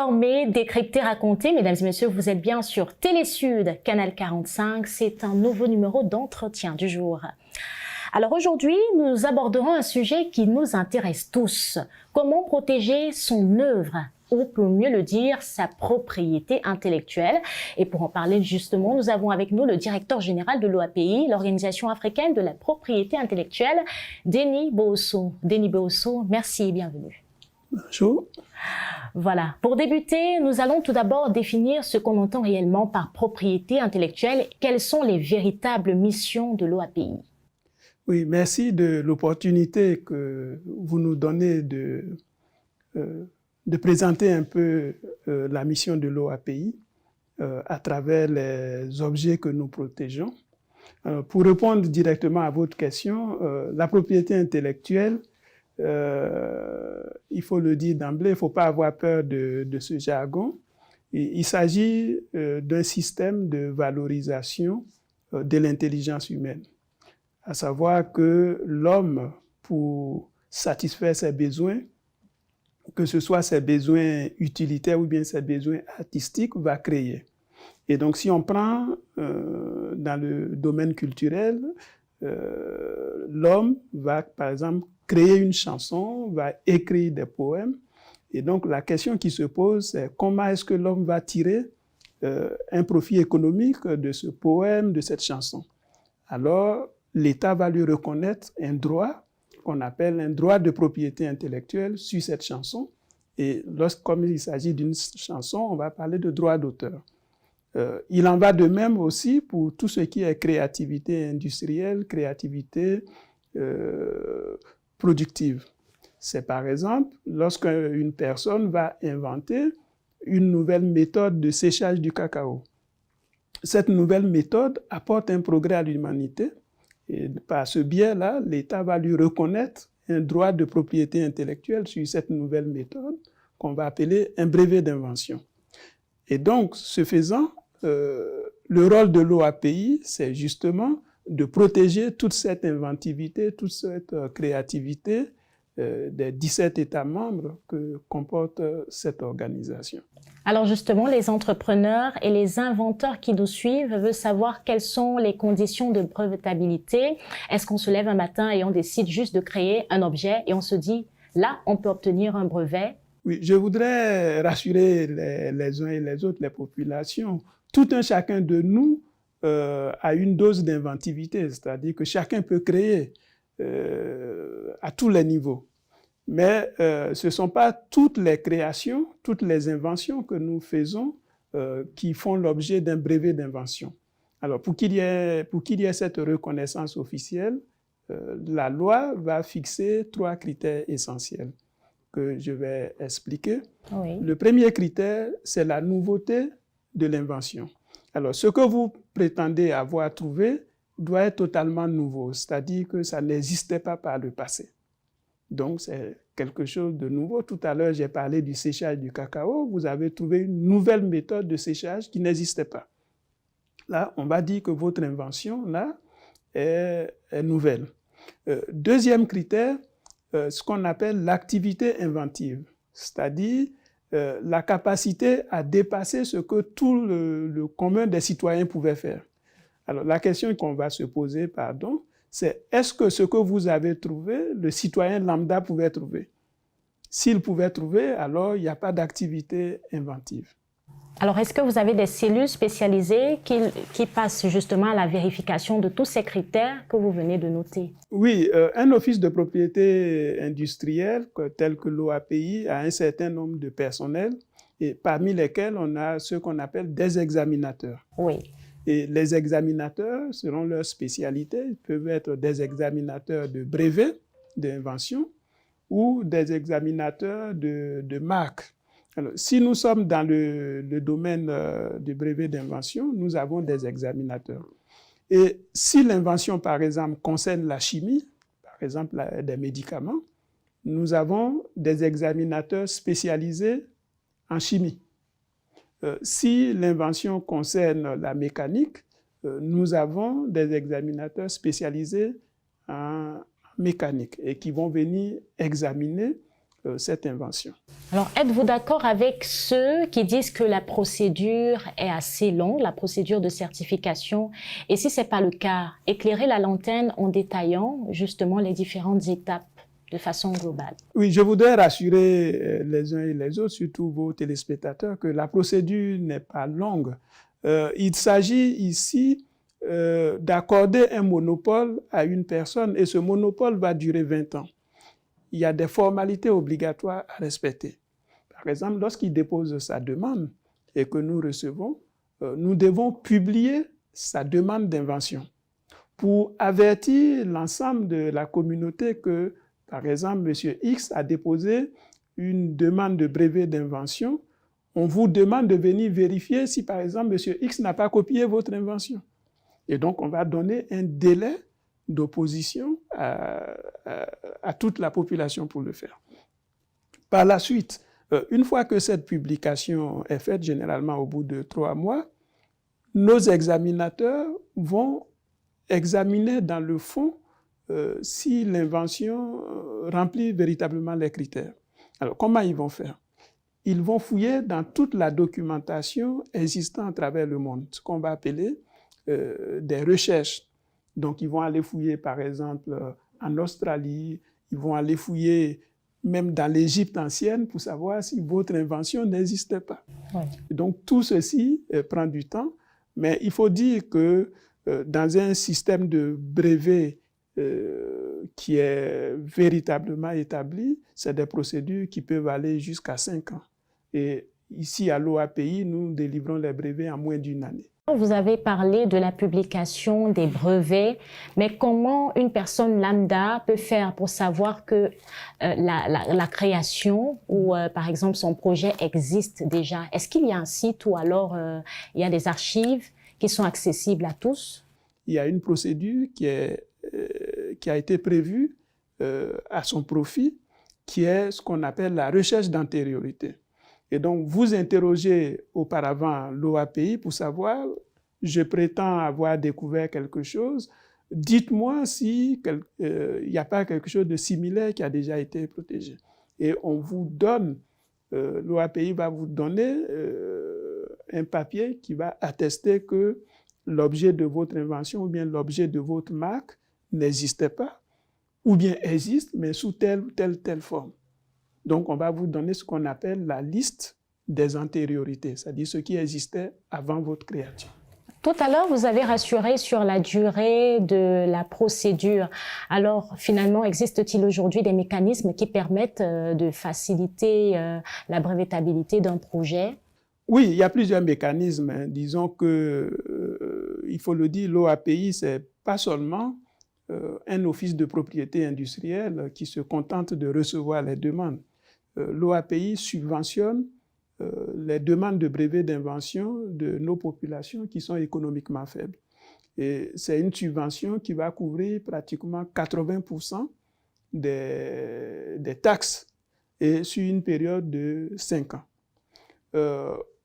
Informer, décrypter, raconter. Mesdames et messieurs, vous êtes bien sur Télé Sud, Canal 45. C'est un nouveau numéro d'entretien du jour. Alors aujourd'hui, nous aborderons un sujet qui nous intéresse tous. Comment protéger son œuvre, ou pour mieux le dire, sa propriété intellectuelle. Et pour en parler justement, nous avons avec nous le directeur général de l'OAPI, l'Organisation africaine de la propriété intellectuelle, Denis Bohosso. Denis Bohosso, merci et bienvenue. Bonjour. Voilà. Pour débuter, nous allons tout d'abord définir ce qu'on entend réellement par propriété intellectuelle. Quelles sont les véritables missions de l'OAPI? Oui, merci de l'opportunité que vous nous donnez de présenter un peu la mission de l'OAPI à travers les objets que nous protégeons. Pour répondre directement à votre question, la propriété intellectuelle, il faut le dire d'emblée, il ne faut pas avoir peur de ce jargon. Il s'agit d'un système de valorisation de l'intelligence humaine. À savoir que l'homme, pour satisfaire ses besoins, que ce soit ses besoins utilitaires ou bien ses besoins artistiques, va créer. Et donc, si on prend dans le domaine culturel, l'homme va, par exemple, créer une chanson, va écrire des poèmes. Et donc, la question qui se pose, c'est comment est-ce que l'homme va tirer un profit économique de ce poème, de cette chanson. Alors, l'État va lui reconnaître un droit qu'on appelle un droit de propriété intellectuelle sur cette chanson. Et comme il s'agit d'une chanson, on va parler de droit d'auteur. Il en va de même aussi pour tout ce qui est créativité industrielle, créativité productive. C'est par exemple lorsqu'une personne va inventer une nouvelle méthode de séchage du cacao. Cette nouvelle méthode apporte un progrès à l'humanité. Et par ce biais-là, l'État va lui reconnaître un droit de propriété intellectuelle sur cette nouvelle méthode qu'on va appeler un brevet d'invention. Et donc, ce faisant, le rôle de l'OAPI, c'est justement de protéger toute cette inventivité, toute cette créativité des 17 États membres que comporte cette organisation. Alors justement, les entrepreneurs et les inventeurs qui nous suivent veulent savoir quelles sont les conditions de brevetabilité. Est-ce qu'on se lève un matin et on décide juste de créer un objet et on se dit, là, on peut obtenir un brevet? Oui, je voudrais rassurer les uns et les autres, les populations. Tout un chacun de nous a une dose d'inventivité, c'est-à-dire que chacun peut créer à tous les niveaux. Mais ce ne sont pas toutes les créations, toutes les inventions que nous faisons qui font l'objet d'un brevet d'invention. Alors, pour qu'il y ait cette reconnaissance officielle, la loi va fixer 3 critères essentiels que je vais expliquer. Oui. Le premier critère, c'est la nouveauté de l'invention. Alors, ce que vous prétendez avoir trouvé doit être totalement nouveau, c'est-à-dire que ça n'existait pas par le passé. Donc, c'est quelque chose de nouveau. Tout à l'heure, j'ai parlé du séchage du cacao. Vous avez trouvé une nouvelle méthode de séchage qui n'existait pas. Là, on va dire que votre invention, là, est nouvelle. Deuxième critère, ce qu'on appelle l'activité inventive, c'est-à-dire la capacité à dépasser ce que tout le commun des citoyens pouvait faire. Alors, la question qu'on va se poser, c'est est-ce que ce que vous avez trouvé, le citoyen lambda pouvait trouver? S'il pouvait trouver, alors il n'y a pas d'activité inventive. Alors, est-ce que vous avez des cellules spécialisées qui passent justement à la vérification de tous ces critères que vous venez de noter? Oui, un office de propriété industrielle tel que l'OAPI a un certain nombre de personnels, et parmi lesquels on a ce qu'on appelle des examinateurs. Oui. Et les examinateurs, selon leur spécialité, peuvent être des examinateurs de brevets d'invention ou des examinateurs de marques. Alors, si nous sommes dans le domaine du brevet d'invention, nous avons des examinateurs. Et si l'invention, par exemple, concerne la chimie, par exemple des médicaments, nous avons des examinateurs spécialisés en chimie. Si l'invention concerne la mécanique, nous avons des examinateurs spécialisés en mécanique et qui vont venir examiner cette invention. Alors, êtes-vous d'accord avec ceux qui disent que la procédure est assez longue, la procédure de certification? Et si ce n'est pas le cas, éclairez la lanterne en détaillant justement les différentes étapes de façon globale. Oui, je voudrais rassurer les uns et les autres, surtout vos téléspectateurs, que la procédure n'est pas longue. Il s'agit ici d'accorder un monopole à une personne et ce monopole va durer 20 ans. Il y a des formalités obligatoires à respecter. Par exemple, lorsqu'il dépose sa demande et que nous recevons, nous devons publier sa demande d'invention pour avertir l'ensemble de la communauté que, par exemple, M. X a déposé une demande de brevet d'invention. On vous demande de venir vérifier si, par exemple, M. X n'a pas copié votre invention. Et donc, on va donner un délai d'opposition à toute la population pour le faire. Par la suite, une fois que cette publication est faite, généralement au bout de 3 mois, nos examinateurs vont examiner dans le fond si l'invention remplit véritablement les critères. Alors, comment ils vont faire? Ils vont fouiller dans toute la documentation existant à travers le monde, ce qu'on va appeler des recherches. Donc, ils vont aller fouiller, par exemple, en Australie, ils vont aller fouiller même dans l'Égypte ancienne pour savoir si votre invention n'existait pas. Ouais. Donc, tout ceci prend du temps, mais il faut dire que dans un système de brevet qui est véritablement établi, c'est des procédures qui peuvent aller jusqu'à 5 ans. Et ici, à l'OAPI, nous délivrons les brevets en moins d'1 année. Vous avez parlé de la publication des brevets, mais comment une personne lambda peut faire pour savoir que la création ou par exemple son projet existe déjà? Est-ce qu'il y a un site ou alors il y a des archives qui sont accessibles à tous? Il y a une procédure qui a été prévue à son profit, qui est ce qu'on appelle la recherche d'antériorité. Et donc, vous interrogez auparavant l'OAPI pour savoir, je prétends avoir découvert quelque chose, dites-moi s'il n'y a pas quelque chose de similaire qui a déjà été protégé. Et on vous donne, l'OAPI va vous donner un papier qui va attester que l'objet de votre invention ou bien l'objet de votre marque n'existait pas, ou bien existe, mais sous telle ou telle forme. Donc, on va vous donner ce qu'on appelle la liste des antériorités, c'est-à-dire ce qui existait avant votre créature. Tout à l'heure, vous avez rassuré sur la durée de la procédure. Alors, finalement, existe-t-il aujourd'hui des mécanismes qui permettent de faciliter la brevetabilité d'un projet? Oui, il y a plusieurs mécanismes. Disons que, il faut le dire, l'OAPI, ce n'est pas seulement un office de propriété industrielle qui se contente de recevoir les demandes. L'OAPI subventionne les demandes de brevets d'invention de nos populations qui sont économiquement faibles. Et c'est une subvention qui va couvrir pratiquement 80% des taxes et sur une période de 5 ans.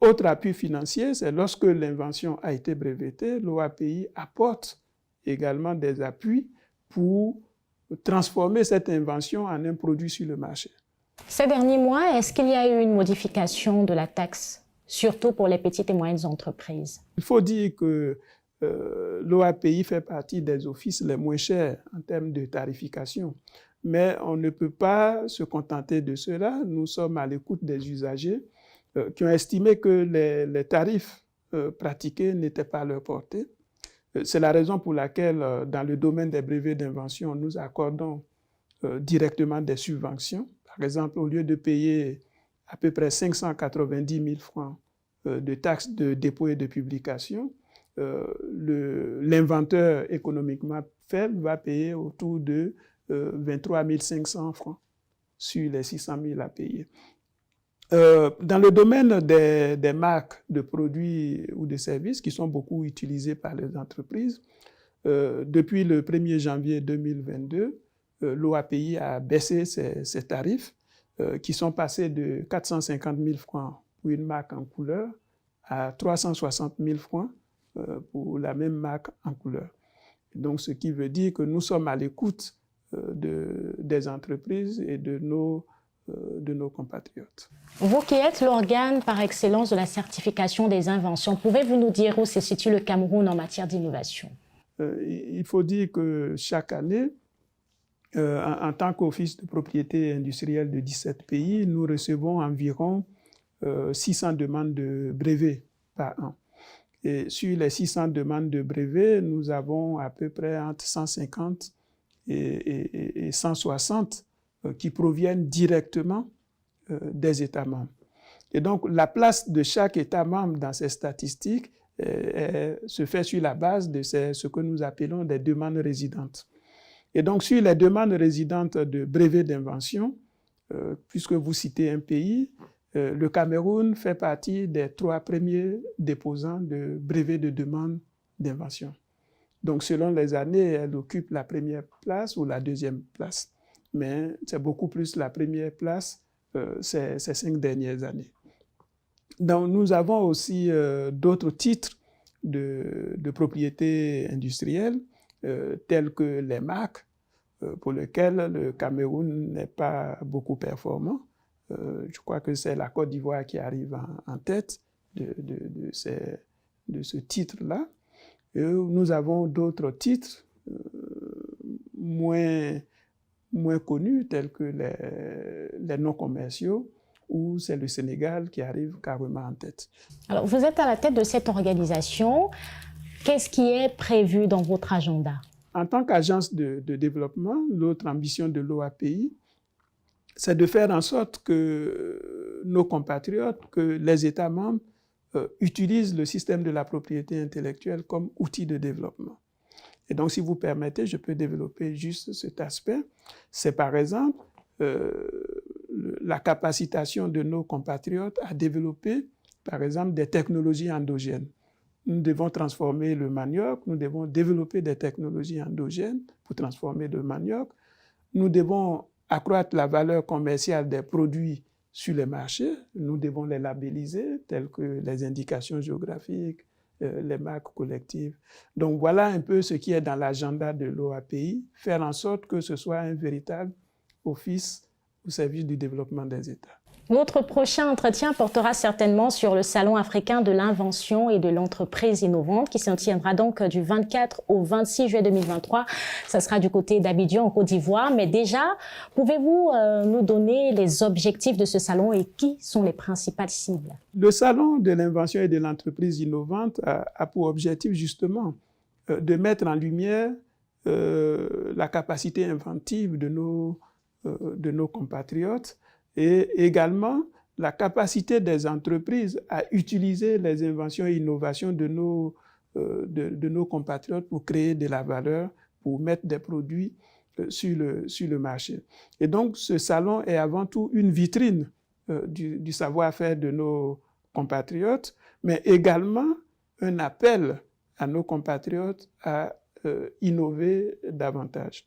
Autre appui financier, c'est lorsque l'invention a été brevetée, l'OAPI apporte également des appuis pour transformer cette invention en un produit sur le marché. Ces derniers mois, est-ce qu'il y a eu une modification de la taxe, surtout pour les petites et moyennes entreprises? Il faut dire que l'OAPI fait partie des offices les moins chers en termes de tarification. Mais on ne peut pas se contenter de cela. Nous sommes à l'écoute des usagers qui ont estimé que les tarifs pratiqués n'étaient pas à leur portée. C'est la raison pour laquelle, dans le domaine des brevets d'invention, nous accordons directement des subventions. Par exemple, au lieu de payer à peu près 590 000 francs de taxes de dépôt et de publication, l'inventeur économiquement faible va payer autour de 23 500 francs sur les 600 000 à payer. Dans le domaine des marques de produits ou de services qui sont beaucoup utilisées par les entreprises, depuis le 1er janvier 2022, l'OAPI a baissé ses tarifs qui sont passés de 450 000 francs pour une marque en couleur à 360 000 francs pour la même marque en couleur. Donc, ce qui veut dire que nous sommes à l'écoute des entreprises et de nos de nos compatriotes. Vous qui êtes l'organe par excellence de la certification des inventions, pouvez-vous nous dire où se situe le Cameroun en matière d'innovation? Il faut dire que chaque année, en tant qu'office de propriété industrielle de 17 pays, nous recevons environ 600 demandes de brevets par an. Et sur les 600 demandes de brevets, nous avons à peu près entre 150 et 160 qui proviennent directement des États membres. Et donc, la place de chaque État membre dans ces statistiques se fait sur la base de ce que nous appelons des demandes résidentes. Et donc, sur les demandes résidentes de brevets d'invention, puisque vous citez un pays, le Cameroun fait partie des 3 premiers déposants de brevets de demande d'invention. Donc, selon les années, elle occupe la première place ou la deuxième place. Mais c'est beaucoup plus la première place ces 5 dernières années. Donc, nous avons aussi d'autres titres de propriété industrielle, tels que les marques, pour lesquels le Cameroun n'est pas beaucoup performant. Je crois que c'est la Côte d'Ivoire qui arrive en tête de ce titre-là. Nous avons d'autres titres moins connus, tels que les non commerciaux, où c'est le Sénégal qui arrive carrément en tête. Alors, vous êtes à la tête de cette organisation. Qu'est-ce qui est prévu dans votre agenda? En tant qu'agence de développement, l'autre ambition de l'OAPI, c'est de faire en sorte que nos compatriotes, que les États membres utilisent le système de la propriété intellectuelle comme outil de développement. Et donc, si vous permettez, je peux développer juste cet aspect. C'est par exemple la capacitation de nos compatriotes à développer, par exemple, des technologies endogènes. Nous devons transformer le manioc, nous devons développer des technologies endogènes pour transformer le manioc. Nous devons accroître la valeur commerciale des produits sur les marchés. Nous devons les labelliser, tels que les indications géographiques, les marques collectives. Donc voilà un peu ce qui est dans l'agenda de l'OAPI, faire en sorte que ce soit un véritable office au service du développement des États. Notre prochain entretien portera certainement sur le Salon africain de l'invention et de l'entreprise innovante qui se tiendra donc du 24 au 26 juillet 2023. Ça sera du côté d'Abidjan en Côte d'Ivoire. Mais déjà, pouvez-vous nous donner les objectifs de ce salon et qui sont les principales cibles? Le Salon de l'invention et de l'entreprise innovante a pour objectif justement de mettre en lumière la capacité inventive de nos compatriotes et également la capacité des entreprises à utiliser les inventions et innovations de nos compatriotes pour créer de la valeur, pour mettre des produits sur le marché. Et donc, ce salon est avant tout une vitrine du savoir-faire de nos compatriotes, mais également un appel à nos compatriotes à innover davantage.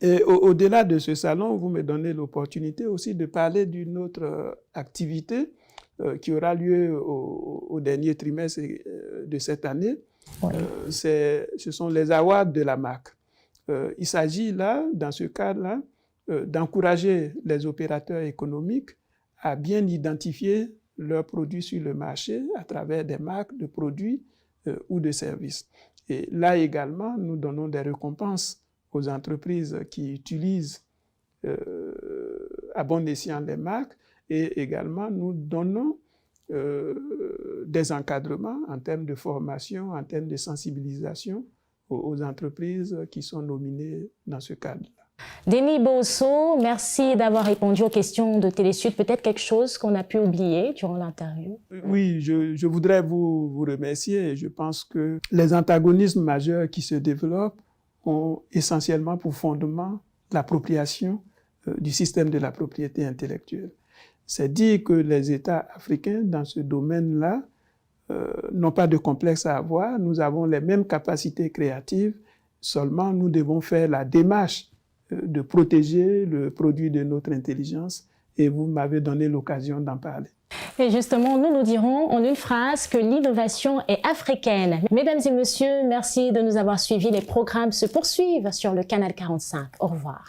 Et au-delà de ce salon, vous me donnez l'opportunité aussi de parler d'une autre activité qui aura lieu au dernier trimestre de cette année. Oui. Ce sont les awards de la marque. Il s'agit là, dans ce cadre-là, d'encourager les opérateurs économiques à bien identifier leurs produits sur le marché à travers des marques de produits ou de services. Et là également, nous donnons des récompenses aux entreprises qui utilisent à bon escient les marques et également nous donnons des encadrements en termes de formation, en termes de sensibilisation aux entreprises qui sont nominées dans ce cadre-là. Denis Bosso, merci d'avoir répondu aux questions de Télésud. Peut-être quelque chose qu'on a pu oublier durant l'interview? Oui, je voudrais vous remercier. Je pense que les antagonismes majeurs qui se développent ont essentiellement pour fondement l'appropriation du système de la propriété intellectuelle. C'est dire que les États africains, dans ce domaine-là, n'ont pas de complexe à avoir. Nous avons les mêmes capacités créatives, seulement nous devons faire la démarche de protéger le produit de notre intelligence et vous m'avez donné l'occasion d'en parler. Et justement, nous dirons en une phrase que l'innovation est africaine. Mesdames et messieurs, merci de nous avoir suivis. Les programmes se poursuivent sur le canal 45. Au revoir.